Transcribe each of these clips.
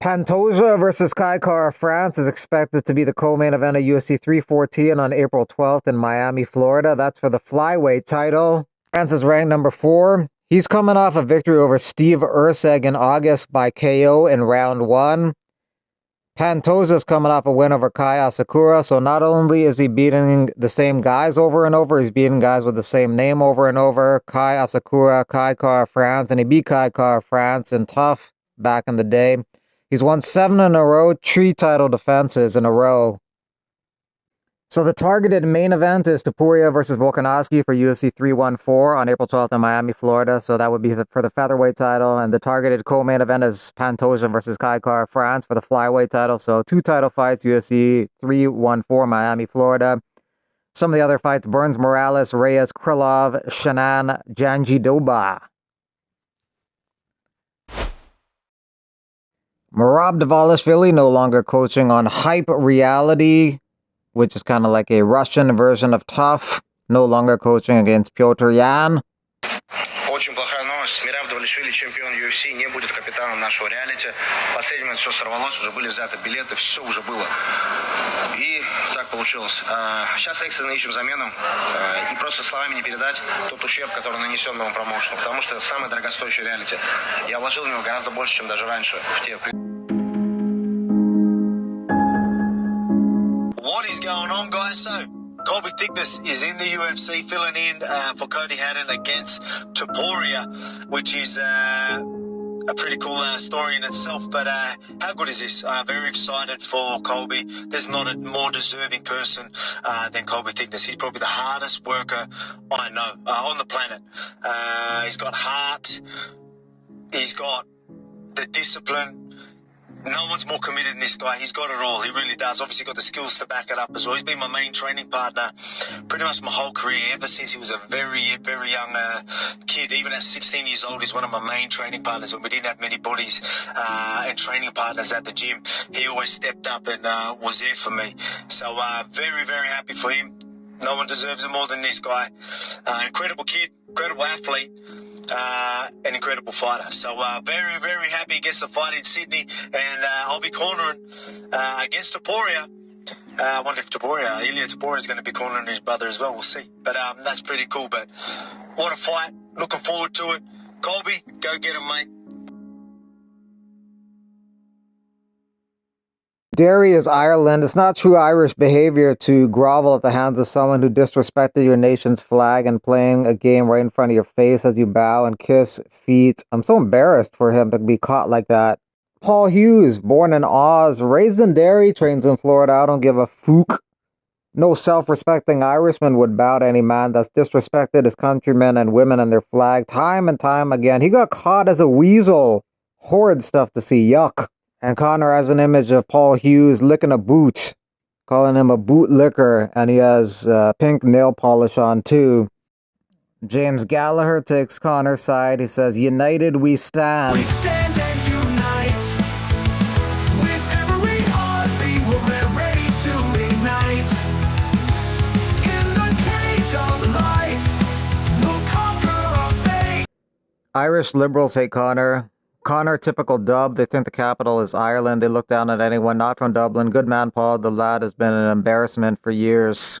Pantoja versus Kai France is expected to be the co-main event of UFC 314 on April 12th in Miami, Florida. That's for the flyweight title. France is ranked number 4. He's coming off a victory over Steve Erceg in August by KO in round 1. Pantoja's coming off a win over Kai Asakura, so not only is he beating the same guys over and over, he's beating guys with the same name over and over. Kai Asakura, Kai France, and he beat Kai France in TUF back in the day. He's won 7 in a row, 3 title defenses in a row. So the targeted main event is Topuria versus Volkanovski for UFC 314 on April 12th in Miami, Florida. So that would be for the featherweight title. And the targeted co-main event is Pantoja versus Kai France for the flyweight title. So 2 title fights, UFC 314, Miami, Florida. Some of the other fights, Burns Morales, Reyes, Krylov, Shannon, Janjidoba. Merab Dvalishvili no longer coaching on Hype Reality, which is kind of like a Russian version of TUF. No longer coaching against Piotr Yan. Очень плохая новость. Мераб Dvalishvili, чемпион UFC, не будет капитаном нашего реалити. Последний момент все сорвалось, уже были взяты билеты, все уже было. И так получилось. Сейчас экстренно ищем замену. И просто словами не передать тот ущерб, который нанесен моему промоушену. Потому что это самое дорогостоящее реалити. Я вложил в него гораздо больше, чем даже раньше. What is going on, guys? So, Colby Thicknesse is in the UFC, filling in for Cody Haddon against Topuria, which is a pretty cool story in itself. But how good is this? Very excited for Colby. There's not a more deserving person than Colby Thicknesse. He's probably the hardest worker I know on the planet. He's got heart. He's got the discipline. No one's more committed than this guy. He's got it all. He really does. Obviously got the skills to back it up as well. He's been my main training partner pretty much my whole career, ever since he was a very, very young kid. Even at 16 years old, he's one of my main training partners. When we didn't have many bodies and training partners at the gym, he always stepped up and was there for me. So very, very happy for him. No one deserves it more than this guy. Incredible kid, incredible athlete. An incredible fighter. So very, very happy he gets the fight in Sydney, and I'll be cornering against Topuria. I wonder if Ilya Topuria is going to be cornering his brother as well. We'll see. But that's pretty cool. But what a fight. Looking forward to it. Colby, go get him, mate. Derry is Ireland. It's not true Irish behavior to grovel at the hands of someone who disrespected your nation's flag and playing a game right in front of your face as you bow and kiss feet. I'm so embarrassed for him to be caught like that. Paul Hughes, born in Oz, raised in Derry, trains in Florida. I don't give a fook. No self-respecting Irishman would bow to any man that's disrespected his countrymen and women and their flag time and time again. He got caught as a weasel. Horrid stuff to see. Yuck. And Connor has an image of Paul Hughes licking a boot, calling him a bootlicker, and he has pink nail polish on too. James Gallagher takes Connor's side. He says, "United we stand." We stand and unite. With every heartbeat, we're ready to ignite. In the cage of life, we'll conquer our fate. Irish liberals hate Connor. Connor, typical dub. They think the capital is Ireland. They look down at anyone not from Dublin. Good man, Paul. The lad has been an embarrassment for years.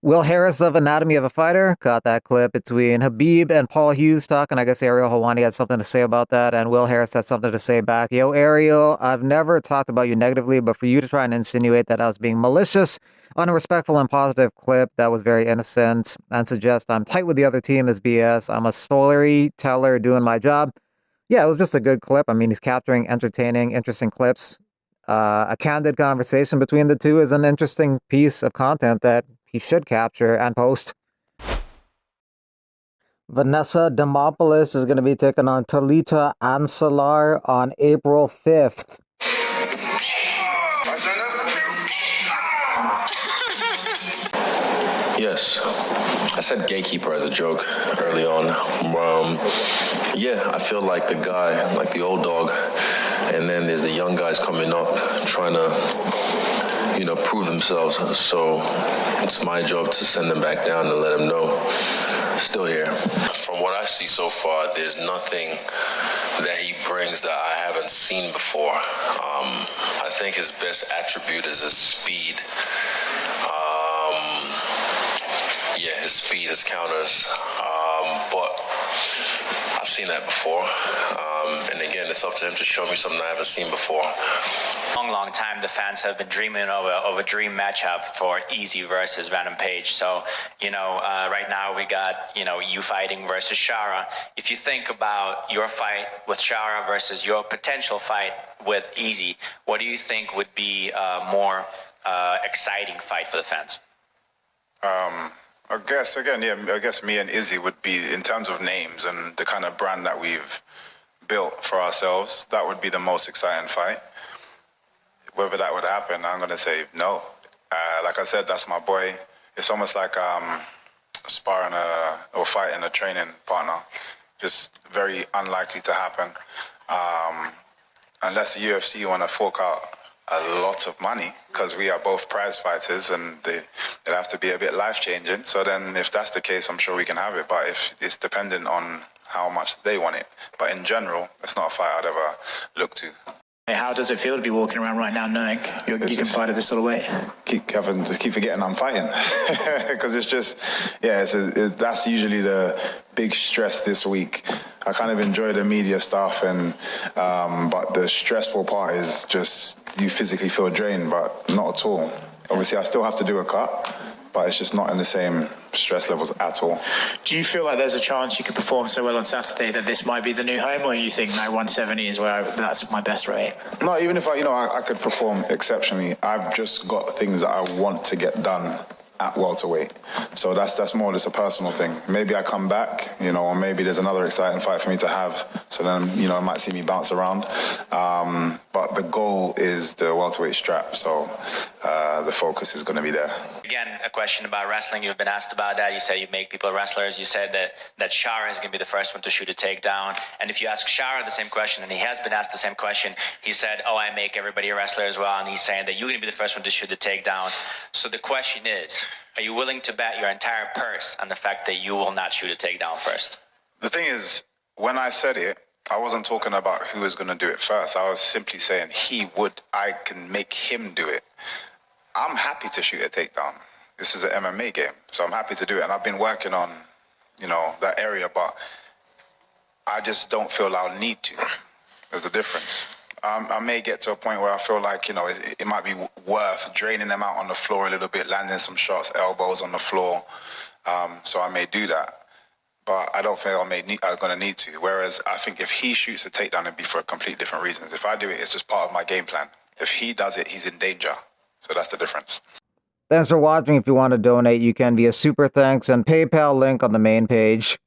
Will Harris of Anatomy of a Fighter caught that clip between Habib and Paul Hughes talking. I guess Ariel Helwani had something to say about that, and Will Harris had something to say back. Yo, Ariel, I've never talked about you negatively, but for you to try and insinuate that I was being malicious on a respectful and positive clip that was very innocent and suggest I'm tight with the other team is BS. I'm a storyteller doing my job. Yeah, it was just a good clip. I mean, he's capturing entertaining, interesting clips. A candid conversation between the two is an interesting piece of content that he should capture and post. Vanessa Demopoulos is going to be taking on Talita Ansalar on April 5th. Yes, I said gatekeeper as a joke early on. Yeah, I feel like the guy, like the old dog, and then there's the young guys coming up trying to, prove themselves. So it's my job to send them back down and let them know, still here. From what I see so far, there's nothing that he brings that I haven't haven't seen before. I think his best attribute is his speed. Yeah, his speed, his counters. But I've seen that before. And again, it's up to him to show me something I haven't seen before. Long time the fans have been dreaming of a dream matchup for Easy versus Venom Page. So, right now we got, you fighting versus Shara. If you think about your fight with Shara versus your potential fight with Easy, what do you think would be a more exciting fight for the fans? I guess me and Izzy would be, in terms of names and the kind of brand that we've built for ourselves, that would be the most exciting fight. Whether that would happen, I'm going to say no. Like I said, that's my boy. It's almost like sparring or fighting a training partner. Just very unlikely to happen. Unless the UFC want to fork out a lot of money, because we are both prize fighters and they'd have to be a bit life-changing. So then if that's the case, I'm sure we can have it. But if it's dependent on how much they want it. But in general, it's not a fight I'd ever look to. How does it feel to be walking around right now knowing you can fight at this sort of weight? Keep forgetting I'm fighting, because it's just, that's usually the big stress this week. I kind of enjoy the media stuff, and but the stressful part is just you physically feel drained, but not at all. Obviously, I still have to do a cut, but it's just not in the same stress levels at all. Do you feel like there's a chance you could perform so well on Saturday that this might be the new home, or you think no, 170 is that's my best rate? No, even if I could perform exceptionally, I've just got things that I want to get done at welterweight. So that's more just a personal thing. Maybe I come back, or maybe there's another exciting fight for me to have. So then, I might see me bounce around. But the goal is the welterweight strap. So the focus is going to be there. Again, a question about wrestling. You've been asked about that. You said you make people wrestlers. You said that Shara is going to be the first one to shoot a takedown. And if you ask Shara the same question, and he has been asked the same question, he said, I make everybody a wrestler as well. And he's saying that you're going to be the first one to shoot the takedown. So the question is, are you willing to bet your entire purse on the fact that you will not shoot a takedown first? The thing is, when I said it, I wasn't talking about who was going to do it first. I was simply saying I can make him do it. I'm happy to shoot a takedown. This is an MMA game, so I'm happy to do it. And I've been working on, that area, but I just don't feel I'll need to. There's a difference. I may get to a point where I feel like, it might be worth draining them out on the floor a little bit, landing some shots, elbows on the floor. So I may do that. But I don't think I'm going to need to. Whereas I think if he shoots a takedown, it'd be for completely different reasons. If I do it, it's just part of my game plan. If he does it, he's in danger. So that's the difference. Thanks for watching. If you want to donate, you can via Super Thanks and PayPal link on the main page.